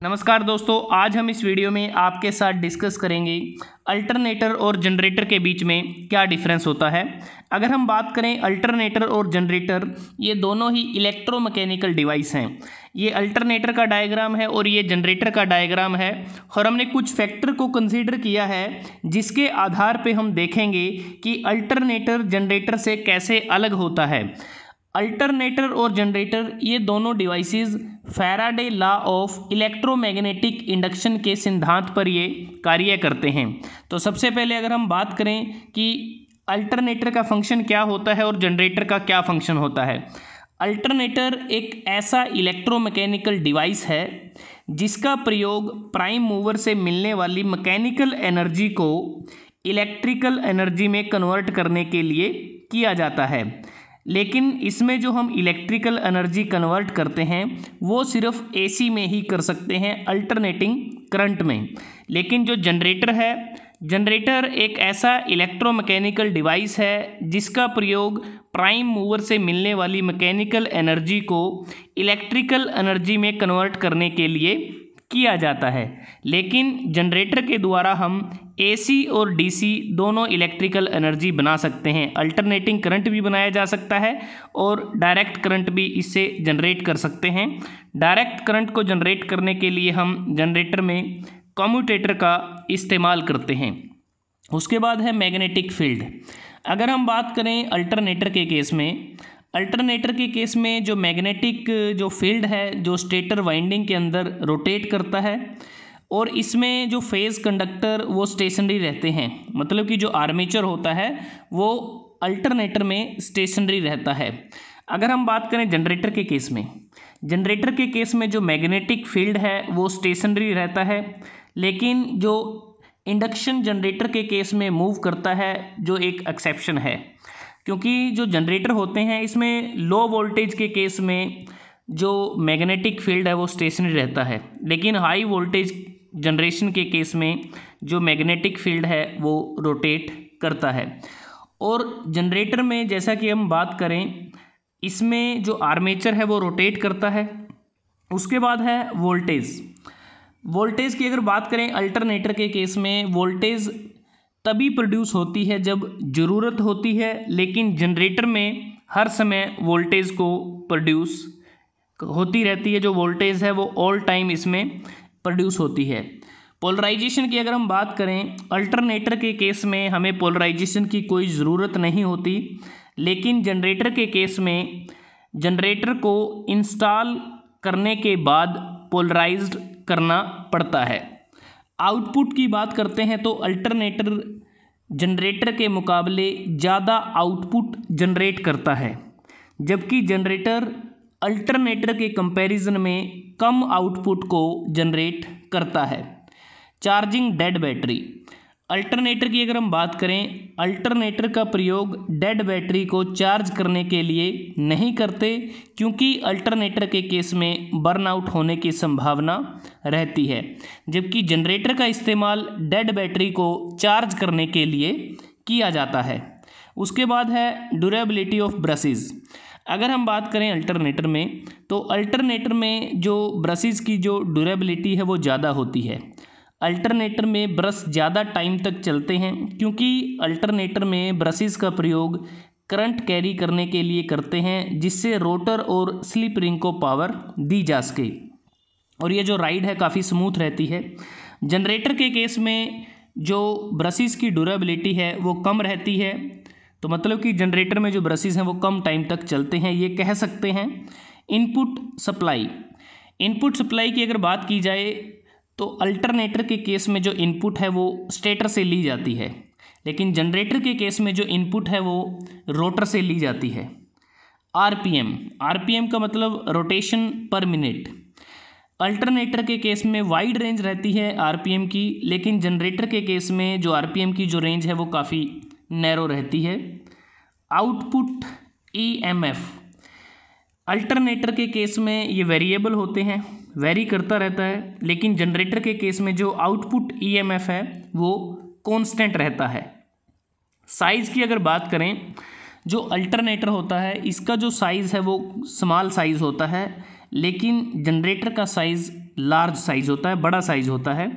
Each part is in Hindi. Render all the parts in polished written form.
नमस्कार दोस्तों, आज हम इस वीडियो में आपके साथ डिस्कस करेंगे अल्टरनेटर और जनरेटर के बीच में क्या डिफरेंस होता है। अगर हम बात करें अल्टरनेटर और जनरेटर, ये दोनों ही इलेक्ट्रोमैकेनिकल डिवाइस हैं। ये अल्टरनेटर का डायग्राम है और ये जनरेटर का डायग्राम है, और हमने कुछ फैक्टर को कंसीडर किया है जिसके आधार पे हम देखेंगे कि अल्टरनेटर जनरेटर से कैसे अलग होता है। अल्टरनेटर और जनरेटर ये दोनों devices Faraday law of electromagnetic induction के सिद्धांत पर ये कार्य करते हैं। तो सबसे पहले अगर हम बात करें कि अल्टरनेटर का फंक्शन क्या होता है और जनरेटर का क्या फंक्शन होता है। अल्टरनेटर एक ऐसा इलेक्ट्रोमैकेनिकल डिवाइस है जिसका प्रयोग प्राइम मूवर से मिलने वाली मैकेनिकल एनर्जी को इलेक्ट्रिकल एनर्जी में कन्वर्ट करने के लिए किया जाता है। लेकिन इसमें जो हम इलेक्ट्रिकल एनर्जी कन्वर्ट करते हैं वो सिर्फ एसी में ही कर सकते हैं, अल्टरनेटिंग करंट में। लेकिन जो जनरेटर है, जनरेटर एक ऐसा इलेक्ट्रोमैकेनिकल डिवाइस है जिसका प्रयोग प्राइम मूवर से मिलने वाली मैकेनिकल एनर्जी को इलेक्ट्रिकल एनर्जी में कन्वर्ट करने के लिए किया जाता है। लेकिन जनरेटर के द्वारा हम एसी और डीसी दोनों इलेक्ट्रिकल एनर्जी बना सकते हैं। अल्टरनेटिंग करंट भी बनाया जा सकता है और डायरेक्ट करंट भी इससे जनरेट कर सकते हैं। डायरेक्ट करंट को जनरेट करने के लिए हम जनरेटर में कम्यूटेटर का इस्तेमाल करते हैं। उसके बाद है मैग्नेटिक फील्ड। अगर हम बात करें अल्टरनेटर के केस में, अल्टरनेटर के केस में जो मैग्नेटिक जो फील्ड है जो स्टेटर वाइंडिंग के अंदर रोटेट करता है, और इसमें जो फेज़ कंडक्टर वो स्टेशनरी रहते हैं। मतलब कि जो आर्मेचर होता है वो अल्टरनेटर में स्टेशनरी रहता है। अगर हम बात करें जनरेटर के केस में, जनरेटर के केस में जो मैग्नेटिक फील्ड है वो स्टेशनरी रहता है। लेकिन जो इंडक्शन जनरेटर के केस में मूव करता है, जो एक एक्सेप्शन है, क्योंकि जो जनरेटर होते हैं इसमें लो वोल्टेज के केस में जो मैग्नेटिक फील्ड है वो स्टेशनरी रहता है, लेकिन हाई वोल्टेज जनरेशन के केस में जो मैग्नेटिक फील्ड है वो रोटेट करता है। और जनरेटर में जैसा कि हम बात करें, इसमें जो आर्मेचर है वो रोटेट करता है। उसके बाद है वोल्टेज। वोल्टेज की अगर बात करें अल्टरनेटर के केस में, वोल्टेज तभी प्रोड्यूस होती है जब ज़रूरत होती है, लेकिन जनरेटर में हर समय वोल्टेज को प्रोड्यूस होती रहती है। जो वोल्टेज है वो ऑल टाइम इसमें प्रोड्यूस होती है। पोलराइजेशन की अगर हम बात करें, अल्टरनेटर के केस में हमें पोलराइजेशन की कोई ज़रूरत नहीं होती, लेकिन जनरेटर के केस में जनरेटर को इंस्टॉल करने के बाद पोलराइज्ड करना पड़ता है। आउटपुट की बात करते हैं तो अल्टरनेटर जनरेटर के मुकाबले ज़्यादा आउटपुट जनरेट करता है, जबकि जनरेटर अल्टरनेटर के कंपैरिजन में कम आउटपुट को जनरेट करता है। Charging dead battery. अल्टरनेटर की अगर हम बात करें, अल्टरनेटर का प्रयोग डेड बैटरी को चार्ज करने के लिए नहीं करते, क्योंकि अल्टरनेटर के केस में बर्नआउट होने की संभावना रहती है, जबकि जनरेटर का इस्तेमाल डेड बैटरी को चार्ज करने के लिए किया जाता है। उसके बाद है ड्यूरेबिलिटी ऑफ ब्रशेस। अगर हम बात करें अल्टरनेटर में, तो अल्टरनेटर में जो ब्रशेस की जो ड्यूरेबिलिटी है वो ज़्यादा होती है। अल्टरनेटर में ब्रश ज़्यादा टाइम तक चलते हैं, क्योंकि अल्टरनेटर में ब्रशेस का प्रयोग करंट कैरी करने के लिए करते हैं, जिससे रोटर और स्लिप रिंग को पावर दी जा सके, और ये जो राइड है काफ़ी स्मूथ रहती है। जनरेटर के केस में जो ब्रशेस की ड्यूरेबिलिटी है वो कम रहती है, तो मतलब कि जनरेटर में जो ब्रशेस हैं वो कम टाइम तक चलते हैं, ये कह सकते हैं। Input supply. इनपुट सप्लाई की अगर बात की जाए तो अल्टरनेटर के केस में जो इनपुट है वो स्टेटर से ली जाती है, लेकिन जनरेटर के केस में जो इनपुट है वो रोटर से ली जाती है। आरपीएम। आरपीएम का मतलब रोटेशन पर मिनट। अल्टरनेटर के केस में वाइड रेंज रहती है आरपीएम की, लेकिन जनरेटर के केस में जो आरपीएम की जो रेंज है वो काफ़ी नैरो रहती है। Output EMF. अल्टरनेटर के केस में ये वेरिएबल होते हैं, वेरी करता रहता है, लेकिन जनरेटर के केस में जो आउटपुट ईएमएफ है वो कांस्टेंट रहता है। साइज़ की अगर बात करें, जो अल्टरनेटर होता है इसका जो साइज़ है वो स्मॉल साइज़ होता है, लेकिन जनरेटर का साइज़ लार्ज साइज होता है, बड़ा साइज होता है।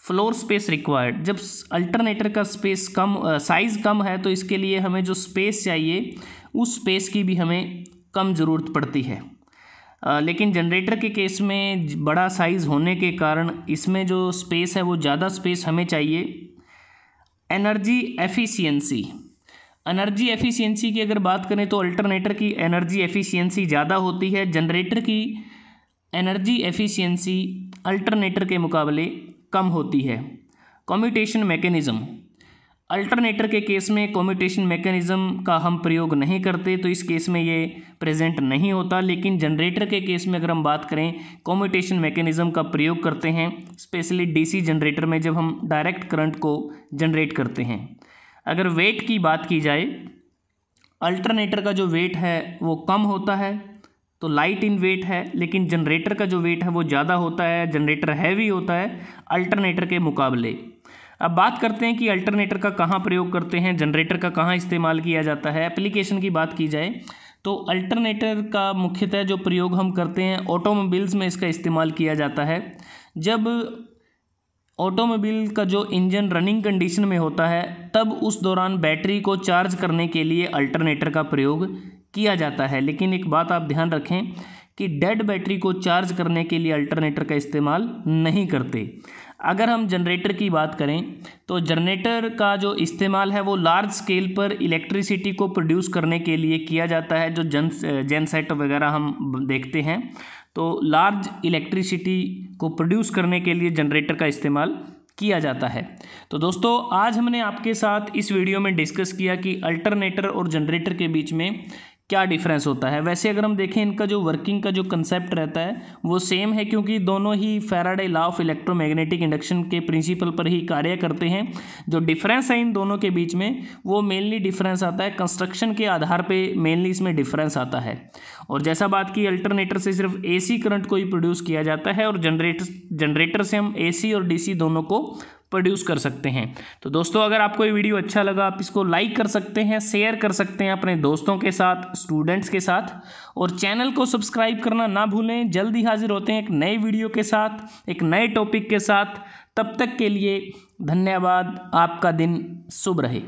फ्लोर स्पेस रिक्वायर्ड, जब अल्टरनेटर का स्पेस कम साइज़ कम है तो इसके लिए हमें जो स्पेस चाहिए उस स्पेस की भी हमें कम ज़रूरत पड़ती है। लेकिन जनरेटर के केस में बड़ा साइज़ होने के कारण इसमें जो स्पेस है वो ज़्यादा स्पेस हमें चाहिए। एनर्जी एफिशिएंसी, एनर्जी एफिशिएंसी की अगर बात करें तो अल्टरनेटर की एनर्जी एफिशिएंसी ज़्यादा होती है, जनरेटर की एनर्जी एफिशिएंसी अल्टरनेटर के मुकाबले कम होती है। कम्यूटेशन मैकेनिज़्म, अल्टरनेटर के केस में कम्यूटेशन मैकेनिज़्म का हम प्रयोग नहीं करते तो इस केस में ये प्रेजेंट नहीं होता, लेकिन जनरेटर के केस में अगर हम बात करें कम्यूटेशन मैकेनिज़्म का प्रयोग करते हैं, स्पेशली डीसी जनरेटर में जब हम डायरेक्ट करंट को जनरेट करते हैं। अगर वेट की बात की जाए, अल्टरनेटर का जो वेट है वो कम होता है तो लाइट इन वेट है, लेकिन जनरेटर का जो वेट है वो ज़्यादा होता है, जनरेटर हैवी होता है अल्टरनेटर के मुकाबले। अब बात करते हैं कि अल्टरनेटर का कहाँ प्रयोग करते हैं, जनरेटर का कहाँ इस्तेमाल किया जाता है। एप्लीकेशन की बात की जाए तो अल्टरनेटर का मुख्यतः जो प्रयोग हम करते हैं ऑटोमोबाइल्स में इसका इस्तेमाल किया जाता है। जब ऑटोमोबाइल का जो इंजन रनिंग कंडीशन में होता है तब उस दौरान बैटरी को चार्ज करने के लिए अल्टरनेटर का प्रयोग किया जाता है। लेकिन एक बात आप ध्यान रखें कि डेड बैटरी को चार्ज करने के लिए अल्टरनेटर का इस्तेमाल नहीं करते। अगर हम जनरेटर की बात करें तो जनरेटर का जो इस्तेमाल है वो लार्ज स्केल पर इलेक्ट्रिसिटी को प्रोड्यूस करने के लिए किया जाता है। जो जनसेट वगैरह हम देखते हैं तो लार्ज इलेक्ट्रिसिटी को प्रोड्यूस करने के लिए जनरेटर का इस्तेमाल किया जाता है। तो दोस्तों आज हमने आपके साथ इस वीडियो में डिस्कस किया कि अल्टरनेटर और जनरेटर के बीच में क्या डिफरेंस होता है। वैसे अगर हम देखें इनका जो वर्किंग का जो कंसेप्ट रहता है वो सेम है, क्योंकि दोनों ही Faraday law of electromagnetic induction के प्रिंसिपल पर ही कार्य करते हैं। जो डिफरेंस है इन दोनों के बीच में वो मेनली डिफरेंस आता है कंस्ट्रक्शन के आधार पे, मेनली इसमें डिफरेंस आता है। और जैसा बात की अल्टरनेटर से सिर्फ AC करंट को ही प्रोड्यूस किया जाता है और जनरेटर से हम AC और DC दोनों को प्रोड्यूस कर सकते हैं। तो दोस्तों अगर आपको ये वीडियो अच्छा लगा आप इसको लाइक कर सकते हैं, शेयर कर सकते हैं अपने दोस्तों के साथ, स्टूडेंट्स के साथ, और चैनल को सब्सक्राइब करना ना भूलें। जल्दी हाजिर होते हैं एक नए वीडियो के साथ, एक नए टॉपिक के साथ। तब तक के लिए धन्यवाद। आपका दिन शुभ रहे।